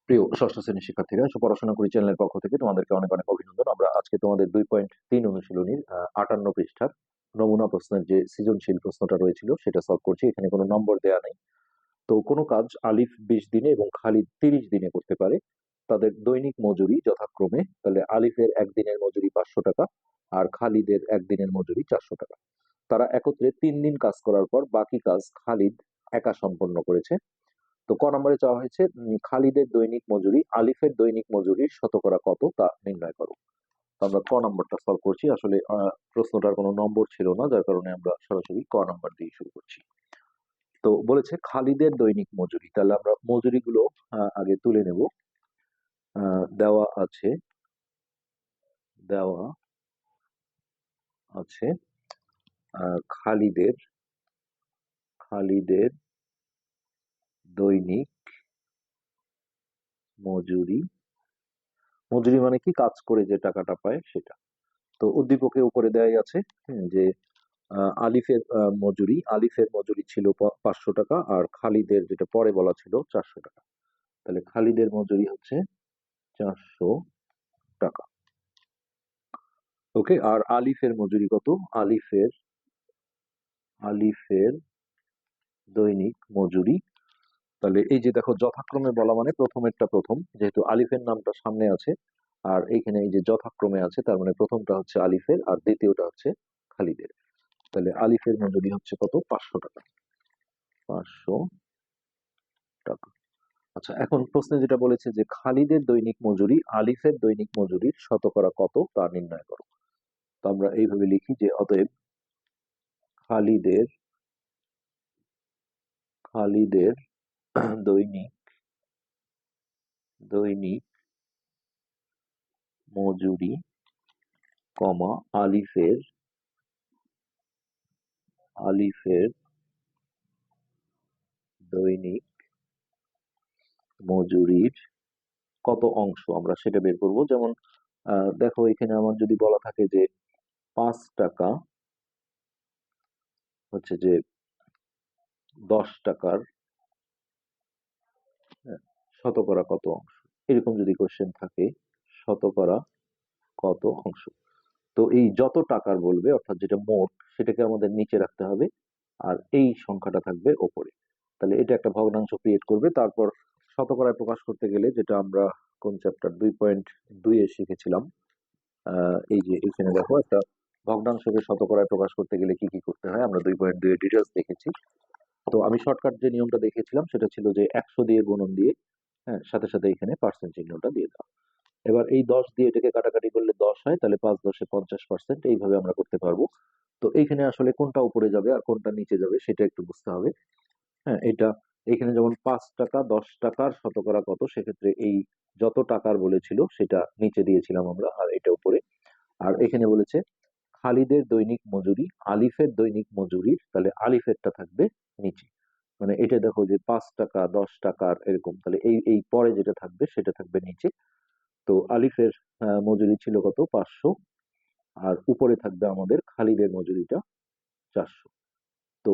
প্রিয় ষষ্ঠ শ্রেণীর শিক্ষার্থীরা, পড়াশোনা করি চ্যানেলের পক্ষ থেকে তোমাদেরকে অনেক অনেক অভিনন্দন। আমরা আজকে তোমাদের 2.3 অনুশীলনীর 58 পৃষ্ঠার নমুনা প্রশ্নের যে সৃজনশীল প্রশ্নটা রয়েছিল সেটা সলভ করছি। এখানে কোনো নম্বর দেয়া নেই। তো কোনো কাজ আলিফ 20 দিনে এবং খালিদ 30 দিনে করতে পারে, তাদের দৈনিক মজুরি যথাক্রমে, তাহলে আলিফের একদিনের মজুরি 500 টাকা আর খালিদের একদিনের মজুরি 400 টাকা। তারা একত্রে 3 দিন কাজ করার পর বাকি কাজ খালিদ একা সম্পন্ন করেছে। তো ক নম্বরে চাওয়া হয়েছে খালিদের দৈনিক মজুরি আলিফের দৈনিক মজুরির শতকরা কত তা নির্ণয় করো। তো আমরা ক নম্বরটা সলভ করছি। আসলে প্রশ্নটার কোনো নম্বর ছিল না, যার কারণে আমরা সরাসরি ক নম্বর দিয়ে শুরু করছি। তো বলেছে খালিদের দৈনিক মজুরি, তাহলে আমরা মজুরিগুলো আগে তুলে নেব। দেওয়া আছে দেওয়া আছে খালিদের খালিদের দৈনিক মজুরি। মজুরি মানে কি? কাজ করে যে টাকাটা পায় সেটা। তো উদ্দীপকে উপরে দেয়াই আছে যে আলিফের মজুরি ছিল 500 টাকা আর খালিদের, যেটা পরে বলা ছিল, 400 টাকা। তাহলে খালিদের মজুরি হচ্ছে 400 টাকা। ওকে, আর আলিফের মজুরি কত? আলিফের আলিফের দৈনিক মজুরি, তাহলে এই যে দেখো যথাক্রমে বলা মানে প্রথমেরটা প্রথম, যেহেতু আলিফের নামটা সামনে আছে আর এইখানে এই যে যথাক্রমে আছে, তার মানে প্রথমটা হচ্ছে আলিফের আর দ্বিতীয়টা হচ্ছে খালিদের। তাহলে আলিফের মজুরি হচ্ছে কত? 500 টাকা। 500 টাকা। আচ্ছা, এখন প্রশ্নে যেটা বলেছে যে খালিদের দৈনিক মজুরি আলিফের দৈনিক মজুরির শতকরা কত তা নির্ণয় করো। তো আমরা এইভাবে লিখি যে অতএব খালিদের খালিদের দৈনিক দৈনিক মজুরি কমা আলিফের আলিফের দৈনিক মজুরির কত অংশ, আমরা সেটা বের করব। যেমন দেখো এখানে আমার যদি বলা থাকে যে 5 টাকা হচ্ছে যে 10 টাকার শতকরা কত অংশ, এরকম যদি কোশ্চেন থাকে, শতকরা কত অংশ, তো এই যত টাকার বলবে অর্থাৎ যেটা মোট সেটাকে আমাদের নিচে রাখতে হবে আর এই সংখ্যাটা থাকবে ওপরে। তাহলে এটা একটা ভগ্নাংশ ক্রিয়েট করবে। তারপর শতকরায় প্রকাশ করতে গেলে, যেটা আমরা কোন চ্যাপ্টার 2.2 এ শিখেছিলাম, এই যে এখানে দেখো একটা ভগ্নাংশকে শতকরায় প্রকাশ করতে গেলে কি কি করতে হয় আমরা 2.2 এর ডিটেলস দেখেছি। তো আমি শর্টকাট যে নিয়মটা দেখিয়েছিলাম সেটা ছিল যে 100 দিয়ে গুণন দিয়ে, হ্যাঁ, সাথে সাথে এখানে পার্সেন্ট চিহ্নটা দিয়ে দাও। এবার এই 10 দিয়ে এটাকে কাটাকাটি করলে 10 হয়, তাহলে 5 10 এ 50%, এইভাবে আমরা করতে পারবো। তো এইখানে আসলে কোনটা উপরে যাবে আর কোনটা নিচে যাবে সেটা একটু বুঝতে হবে। হ্যাঁ, এটা এখানে যেমন 5 টাকা 10 টাকার শতকরা কত, সেক্ষেত্রে এই যত টাকার বলেছিল সেটা নিচে দিয়েছিলাম আমরা আর এটা উপরে। আর এখানে বলেছে খালিদের দৈনিক মজুরি আলিফের দৈনিক মজুরির, তাহলে আলিফেরটা থাকবে নিচে। মানে এটা দেখো যে 5 টাকা 10 টাকার এরকম, তাহলে এই এই পরে যেটা থাকবে সেটা থাকবে নিচে। তো আলিফের মজুরি ছিল কত? 500, আর উপরে থাকবে আমাদের খালিদের মজুরিটা 400। তো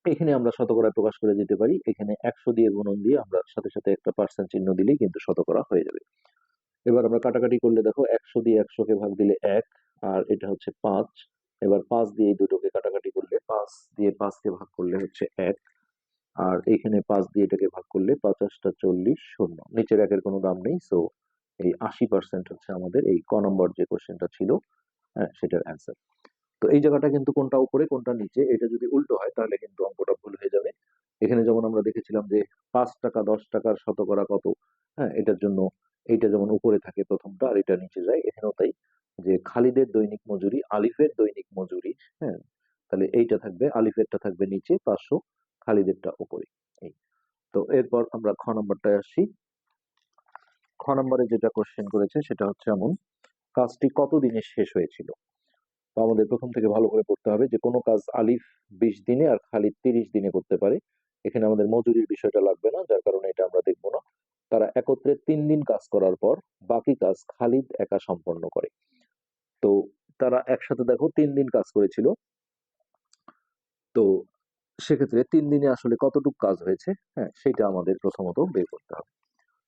এখানে আমরা শতকরা প্রকাশ করে দিতে পারি, এখানে 100 দিয়ে গুণন দিয়ে আমরা সাথে সাথে একটা পার্সেন্ট চিহ্ন দিলেই কিন্তু শতকরা হয়ে যাবে। এবার আমরা কাটাকাটি করলে দেখো 100 দিয়ে 100 কে ভাগ দিলে 1, আর এটা হচ্ছে 5। এবার 5 দিয়ে এই দুটোকে কাটাকাটি করলে, 5 দিয়ে 5 কে ভাগ করলে হচ্ছে 1, আর এখানে 5 দিয়ে এটাকে ভাগ করলে 50টা 40 শূন্য, নিচের একের কোনো দাম নেই। সো এই 80% হচ্ছে আমাদের এই ক নম্বর যে কোশ্চেনটা ছিল, হ্যাঁ, সেটার অ্যান্সার। তো এই জায়গাটা কিন্তু কোনটা উপরে কোনটা নিচে এটা যদি উল্টো হয় তাহলে কিন্তু অঙ্কটা ভুল হয়ে যাবে। এখানে যেমন আমরা দেখেছিলাম যে 5 টাকা 10 টাকার শতকরা কত, হ্যাঁ, এটার জন্য এইটা যেমন উপরে থাকে প্রথমটা আর এটা নিচে যায়, এখানেও তাই, যে খালিদের দৈনিক মজুরি আলিফের দৈনিক মজুরি, হ্যাঁ, তাহলে এইটা থাকবে, আলিফেরটা থাকবে নিচে 500, খালিদেরটা উপরে। এই তো এরপর আমরা খ নম্বরটায় আসি। খ নম্বরে যেটা কোশ্চেন করেছে সেটা হচ্ছে এমন, কাজটি কত দিনে শেষ হয়েছিল। তো আমাদের প্রথম থেকে ভালো করে পড়তে হবে যে কোনো কাজ আলিফ 20 দিনে আর খালিদ 30 দিনে করতে পারে। এখানে আমাদের মজুরির বিষয়টা লাগবে না, যার কারণে এটা আমরা দেখবো না। তারা একত্রে 3 দিন কাজ করার পর বাকি কাজ খালিদ একা সম্পন্ন করে। তো তারা একসাথে দেখো 3 দিন কাজ করেছিল। তো সেক্ষেত্রে 3 দিনে আসলে কতটুকু কাজ হয়েছে, হ্যাঁ, সেটা আমাদের প্রথমত বের করতে হবে।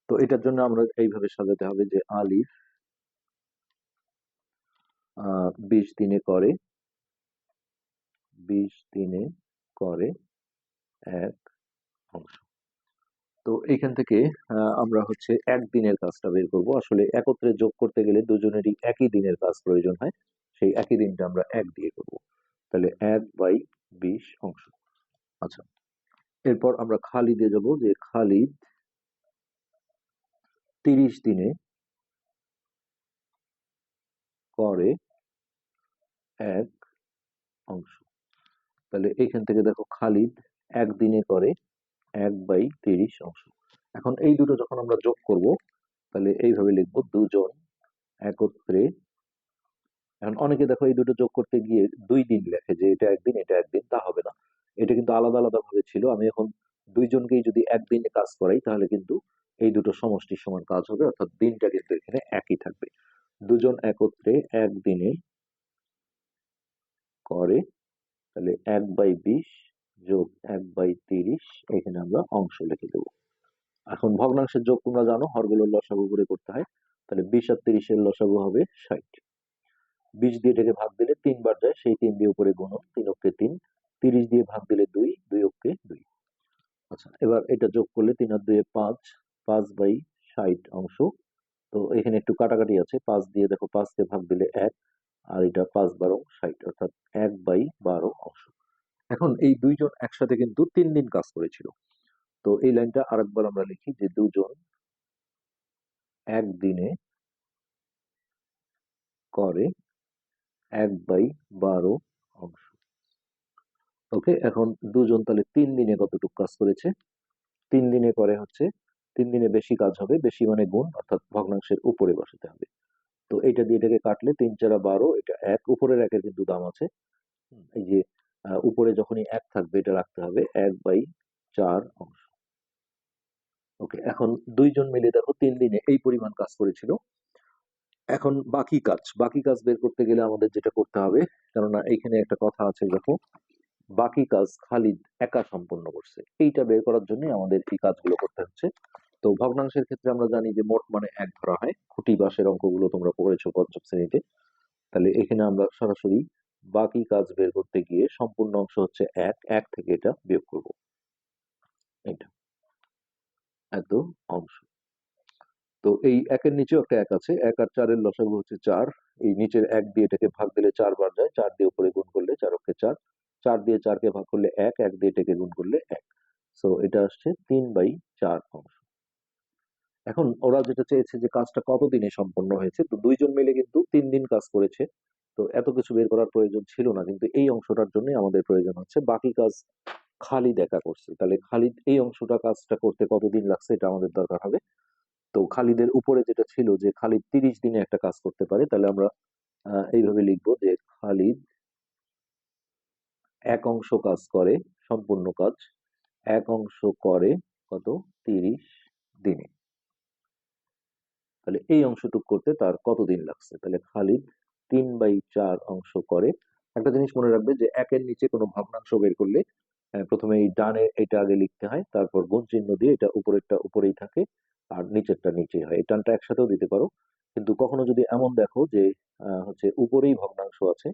তো এটার জন্য আমরা এইভাবে সাজাতে হবে যে আলিফ 20 দিনে করে 20 দিনে করে এক অংশ। তো এইখান থেকে আমরা হচ্ছে একদিনের কাজটা বের করব। আসলে একত্রে যোগ করতে গেলে দুজনেরই একই দিনের কাজ প্রয়োজন হয়, সেই একই দিনটা আমরা এক দিয়ে করব। তাহলে 1/20 অংশ। আচ্ছা, এরপর আমরা খালিদে যাব যে খালিদ 30 দিনে করে এক অংশ। তাহলে এইখান থেকে দেখো খালিদ একদিনে করে 1/30 অংশ। এখন এই দুটো যখন আমরা যোগ করব তাহলে এইভাবে লিখবো দুজন একত্রে। এখন অনেকে দেখো এই দুটো যোগ করতে গিয়ে 2 দিন লেখে যে এটা একদিন এটা একদিন, তা হবে না। এটা কিন্তু আলাদা আলাদা ভাবে ছিল। আমি এখন দুইজনকেই যদি একদিনে কাজ করাই তাহলে কিন্তু এই দুটো সমষ্টির সমান কাজ হবে, অর্থাৎ দিনটা কিন্তু এখানে একই থাকবে। দুজন একত্রে একদিনে করে, তাহলে 1/20 যোগ 1/30, এখানে আমরা অংশ লিখে দেবো। এখন ভগ্নাংশের যোগ তোমরা জানো, হরগুলোর লসাগু করে করতে হয়। তাহলে 20 আর 30 এর লসাগু হবে 60। 20 দিয়ে এটাকে ভাগ দিলে 3 বার যায়, সেই 3 দিয়ে উপরে গুণন, 3 অক্ষে 3। 30 দিয়ে ভাগ দিলে 2, 2 অক্ষে 2। আচ্ছা, এবার এটা যোগ করলে 3 আর 2 এ 5, 5/60 অংশ। তো এখানে একটু কাটাকাটি আছে, 5 দিয়ে দেখো 5 কে ভাগ দিলে 1, আর এটা 5/12 60, অর্থাৎ 1/12 অংশ। এখন এই দুইজন একসাথে কিন্তু 3 দিন কাজ করেছিল। তো এই লাইনটা আরেকবার আমরা লিখি যে দুজন একদিনে করে 1/12 অংশ। ওকে, এখন দুজন তাহলে 3 দিনে কতটুকু কাজ করেছে? 3 দিনে করে হচ্ছে 3 দিনে বেশি কাজ হবে, বেশি মানে গুণ, অর্থাৎ ভগ্নাংশের উপরে বসাতে হবে। তো এটা দিয়ে এটাকে কাটলে 3 4 12, এটা এক, উপরের একের কিন্তু দাম আছে। এই যে উপরে যখনই এক থাকবে এটা রাখতে হবে 1/4 অংশ। ওকে, এখন দুইজন মিলে দেখো 3 দিনে এই পরিমাণ কাজ করেছিল। এখন বাকি কাজ বের করতে গেলে আমাদের যেটা করতে হবে, কেননা এইখানে একটা কথা আছে, দেখো বাকি কাজ খালিদ একা সম্পন্ন করছে, এইটা বের করার জন্য আমাদের এই কাজগুলো করতে হচ্ছে। তো ভগ্নাংশের ক্ষেত্রে আমরা জানি যে মোট মানে এক ধরা হয়, খুঁটি বাসের অঙ্কগুলো তোমরা পড়েছো পঞ্চম শ্রেণীতে। তাহলে এখানে আমরা সরাসরি বাকি কাজ বের করতে গিয়ে সম্পূর্ণ অংশ হচ্ছে এক, এক থেকে এটা বিয়োগ করব, এটা এত অংশ। তো এই একের নিচেও একটা এক আছে, 1 আর 4 এর লসাগু হচ্ছে 4। এই নিচের এক দিয়ে এটাকে ভাগ দিলে 4 বার যায়, 4 দিয়ে উপরে গুণ করলে 4 অক্ষে 4, 4 দিয়ে 4 কে ভাগ করলে 1, 1 দিয়ে এটাকে গুণ করলে 1। সো এটা আসছে 3/4 অংশ। এখন ওরা যেটা চেয়েছে যে কাজটা কতদিনে সম্পন্ন হয়েছে, তো দুইজন মিলে কিন্তু 3 দিন কাজ করেছে। তো এত কিছু বের করার প্রয়োজন ছিল না, কিন্তু এই অংশটার জন্য আমাদের প্রয়োজন হচ্ছে বাকি কাজ খালিদ একা করছে। তাহলে খালিদ এই অংশটা কাজটা করতে কতদিন লাগছে এটা আমাদের দরকার হবে। তো খালিদের উপরে যেটা ছিল যে খালিদ 30 দিনে একটা কাজ করতে পারে, তাহলে আমরা এইভাবে লিখবো যে খালিদ এক অংশ কাজ করে, সম্পূর্ণ কাজ এক অংশ করে কত 30 দিনে। তাহলে এই অংশটুক করতে তার কতদিন লাগছে? তাহলে খালিদ 3/4 অংশ করে। একটা জিনিস মনে রাখবে যে একের নিচে কোনো ভগ্নাংশ বের করলে প্রথমে এই ডানে এটা আগে লিখতে হয়, তারপর গুণ চিহ্ন দিয়ে এটা উপরেরটা উপরেই থাকে আর নিচেরটা নিচেই হয়। এই টানটা একসাথেও দিতে পারো, কিন্তু কখনো যদি এমন দেখো যে হচ্ছে উপরেই ভগ্নাংশ আছে,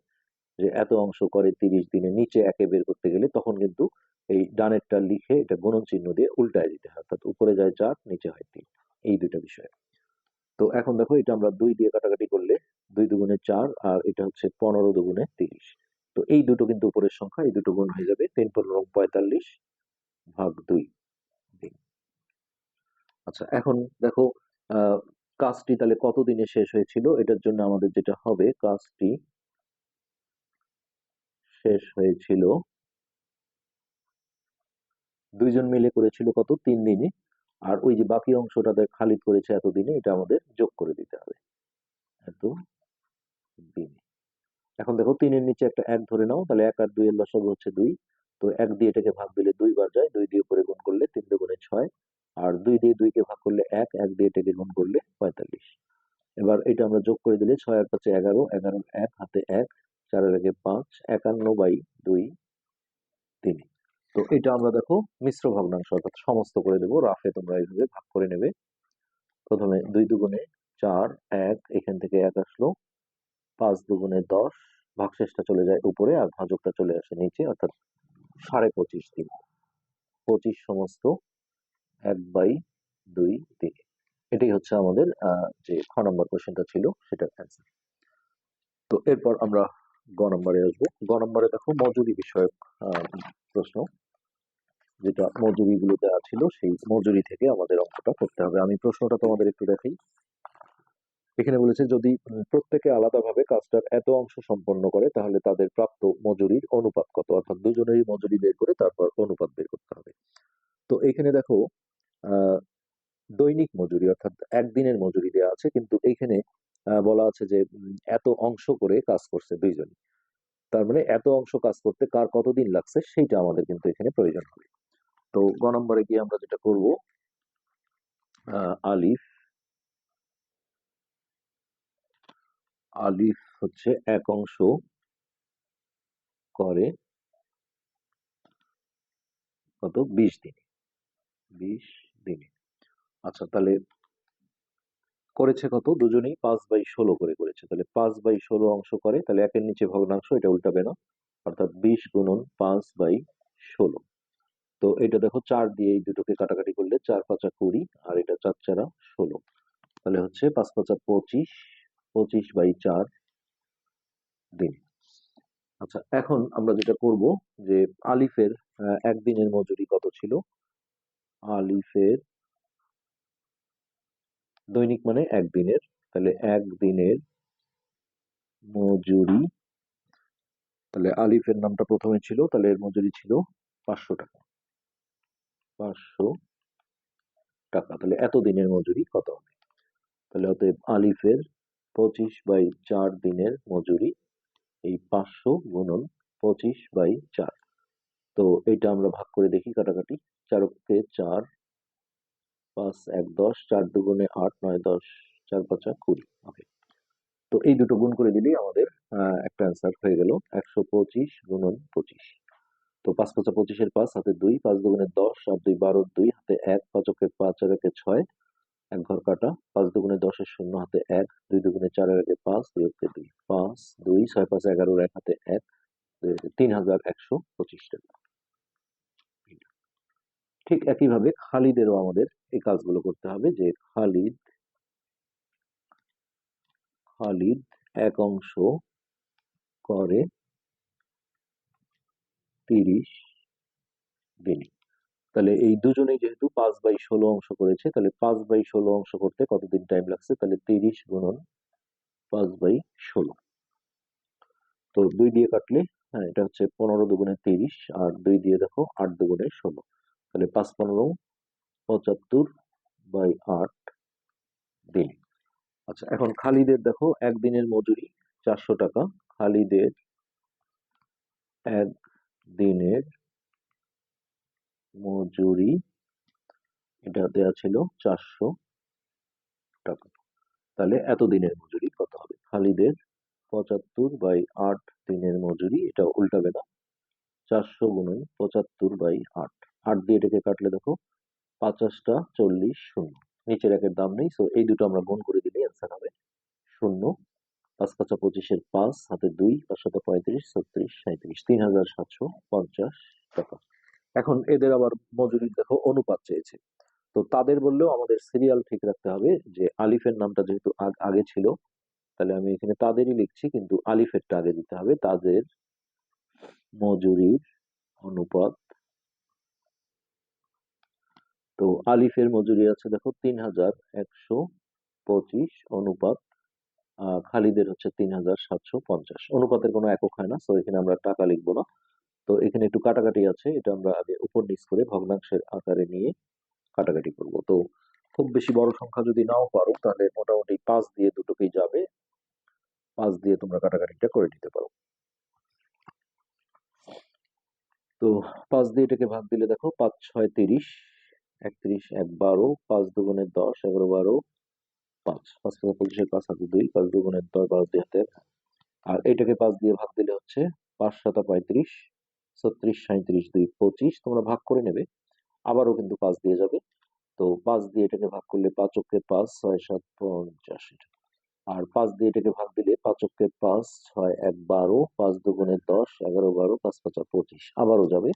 যে এত অংশ করে 30 দিনে, নিচে একে বের করতে গেলে তখন কিন্তু এই ডানেরটা লিখে এটা গুণন চিহ্ন দিয়ে উল্টায় দিতে হয়, অর্থাৎ উপরে যায় 4, নিচে হয় 3, এই দুইটা বিষয়। তো এখন দেখো এটা আমরা 2 দিয়ে কাটাকাটি করলে 2 দুগুণে 4, আর এটা হচ্ছে 15 দুগুণে 30। তো এই দুটো কিন্তু উপরের সংখ্যা, এই দুটো গুণ হয়ে যাবে, 3 15 45 ভাগ 2 দিন। আচ্ছা, এখন দেখো আহ কাজটি তাহলে কতদিনে শেষ হয়েছিল, এটার জন্য আমাদের যেটা হবে, কাজটি শেষ হয়েছিল দুইজন মিলে করেছিল কত 3 দিনে, আর ওই যে বাকি অংশটা খালিদ করেছে এতদিনে, এটা আমাদের যোগ করে দিতে হবে এত দিনে। এখন দেখো 3 এর নিচে একটা 1 ধরে নাও, তাহলে 1 আর 2 এর লসাগু হচ্ছে 2। তো 1 দিয়ে এটাকে ভাগ দিলে 2 বার যায়, 2 দিয়ে উপরে গুণ করলে 3 দুগুণে 6, আর 2 দিয়ে 2 কে ভাগ করলে 1, 1 দিয়ে এটাকে গুণ করলে 45। এবার এটা আমরা যোগ করে দিলে 6 আর 5 11, 11 1 হাতে 1, 4 এর আগে 5, 51/2 দিনে। তো এটা আমরা দেখো মিশ্র ভগ্নাংশ অর্থাৎ সমস্ত করে দেবো, রাফে তোমরা এইভাবে ভাগ করে নেবে। প্রথমে 2 দুগুণে 4, 1 এখান থেকে 1 আসলো, 5 দুগুণে 10, ভাগশেষটা চলে যায় উপরে আর ভাজকটা চলে আসে নিচে, অর্থাৎ 25.5 দিন। 25 সমস্ত 1/2 দিনে। এটাই হচ্ছে আমাদের যে খ নম্বর কোশ্চেনটা ছিল সেটার অ্যান্সার। তো এরপর আমরা গ নম্বরে আসবো। গ নম্বরে দেখো মজুরি বিষয়ক প্রশ্ন, যেটা মজুরি গুলো দেওয়া ছিল সেই মজুরি থেকে আমাদের অঙ্কটা করতে হবে। আমি প্রশ্নটা তোমাদের একটু দেখাই। এখানে বলেছে যদি প্রত্যেকে আলাদাভাবে কাজটার এত অংশ সম্পন্ন করে তাহলে তাদের প্রাপ্ত মজুরির অনুপাত কত, অর্থাৎ দুজনেরই মজুরি বের করে তারপর অনুপাত বের করতে হবে। তো এখানে দেখো আহ দৈনিক মজুরি অর্থাৎ একদিনের মজুরি দেওয়া আছে, কিন্তু এইখানে বলা আছে যে এত অংশ করে কাজ করছে দুইজন। তার মানে এত অংশ কাজ করতে কার কতদিন লাগছে সেইটা আমাদের কিন্তু এখানে প্রয়োজন হবে। তো গ নম্বরে গিয়ে আমরা যেটা করব, আলিফ আলিফ হচ্ছে এক অংশ করে কত 20 দিনে। 20 দিনে। আচ্ছা, তাহলে করেছে কত, দুজনেই 5/16 করে করেছে, তাহলে 5/16 অংশ করে, তাহলে একের নিচে ভগ্নাংশ, এটা উল্টাবে না, অর্থাৎ 20 গুণন 5/16। তো এটা দেখো 4 দিয়ে এই দুটোকে কাটাকাটি করলে 4 5 20 আর এটা 4 4 16, তাহলে হচ্ছে 5 5 25, 25/4 দিন। আচ্ছা, এখন আমরা যেটা করব যে আলিফের একদিনের মজুরি কত ছিল, আলিফের দৈনিক মানে একদিনের, তাহলে একদিনের মজুরি, তাহলে আলিফের নামটা প্রথমে ছিল, তাহলে এর মজুরি ছিল 500 টাকা। 500 টাকা, তাহলে এত দিনের মজুরি কত হবে? তাহলে অতএব আলিফের 25/4 দিনের মজুরি এই 500 গুণন 25/4। তো এটা আমরা ভাগ করে দেখি কাটাকাটি, 4 4, 5 1 10, 4 দুগুণে 8 9 10, 4 5 20। ওকে, তো এই দুটো গুণ করে দিলেই আমাদের একটা অ্যান্সার হয়ে গেল 125 গুণন 25। তো 5 5 25 5 হাতে 2, 5 দুগুণে 10 আর 2 12, 2 হাতে 1, 5 5 আর 1 6, এক ঘর কাটা, 5 দুগুণে 10 শূন্য হাতে 1, 2 দুগুণে 4 5, 2 2, 5 2 6 5 11 এক হাতে 1, 3125 টাকা। ঠিক একইভাবে খালিদেরও আমাদের এই কাজগুলো করতে হবে, যে খালিদ খালিদ এক অংশ করে 30 দিনে। তাহলে এই দুজনেই যেহেতু 5/16 অংশ করেছে, তাহলে 5/16 অংশ করতে কতদিন টাইম লাগছে, তাহলে 30 গুণন 5/16। তো 2 দিয়ে কাটলে, হ্যাঁ এটা হচ্ছে 15 দুগুণে 30 আর 2 দিয়ে দেখো 8 দুগুণে 16, তাহলে 5 15 75/8 দিন। আচ্ছা, এখন খালিদের দেখো একদিনের মজুরি 400 টাকা, খালিদের একদিনের মজুরি এটা দেওয়া ছিল 400 টাকা, তাহলে এত দিনের মজুরি কত হবে? খালিদের 75/8 দিনের মজুরি, এটা উল্টাবে না, 400 গুণন 75/8, 8 দিয়ে এটাকে কাটলে দেখো 50টা 40 শূন্য, নিচের একের দাম নেই, সো এই দুটো আমরা গুণ করে দিলে অ্যান্সার হবে শূন্য। 5 5 25 5 হাতে 2, 5 7 35 36 37, 3750 টাকা। এখন এদের আবার মজুরি দেখো অনুপাত চেয়েছে, তো তাদের বললেও আমাদের সিরিয়াল ঠিক রাখতে হবে, যে আলিফের নামটা যেহেতু আগে ছিল, তাহলে আমি এখানে তাদেরই লিখছি, কিন্তু আলিফেরটা আগে দিতে হবে, তাদের মজুরির অনুপাত। তো আলিফের মজুরি আছে দেখো 3125 অনুপাত খালিদের হচ্ছে 3750। অনুপাতের কোনো একক হয় না, তো এখানে আমরা টাকা লিখবো না। তো এখানে একটু কাটাকাটি আছে, এটা আমরা আগে উপর নিচ করে ভগ্নাংশের আকারে নিয়ে কাটাকাটি করব। তো খুব বেশি বড় সংখ্যা যদি নাও পারো তাহলে মোটামুটি 5 দিয়ে দুটোকেই যাবে, 5 দিয়ে তোমরা কাটাকাটিটা করে নিতে পারো। তো 5 দিয়ে এটাকে ভাগ দিলে দেখো 5 6 30, 31 1 12, 5 দুগুণে 10 11 12, 5 5 25 5 হাতে 2, 5 দুগুণে 10 12 2 হাতে 1, আর এটাকে 5 দিয়ে ভাগ দিলে হচ্ছে 5 7 35, 36 37 2 25, তোমরা ভাগ করে নেবে, আবারও কিন্তু 5 দিয়ে যাবে, তো 5 দিয়ে এটাকে ভাগ করলে 5 অক্ষে 5, 6 7 50 এটা। আর 5 দিয়ে এটাকে ভাগ দিলে 5 অক্ষে 5, 6 1 12, 5 দুগুণে 10, 11 12, 5 5 25 আবারও যাবে।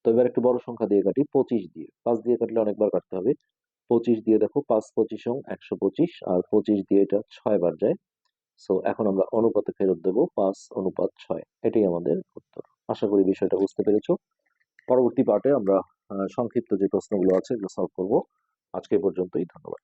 তো এবার একটু বড় সংখ্যা দিয়ে কাটি 25 দিয়ে। 5 দিয়ে কাটলে অনেকবার কাটতে হবে। 25 দিয়ে দেখো 5 25 125, আর 25 দিয়ে এটা 6 বার যায়। সো এখন আমরা অনুপাতে ফেরত দেব 5:6। এটাই আমাদের উত্তর। আশা করি বিষয়টা বুঝতে পেরেছো। পরবর্তী পার্টে আমরা সংক্ষিপ্ত যে প্রশ্নগুলো আছে এগুলো সলভ করব। আজকে এ পর্যন্তই, ধন্যবাদ।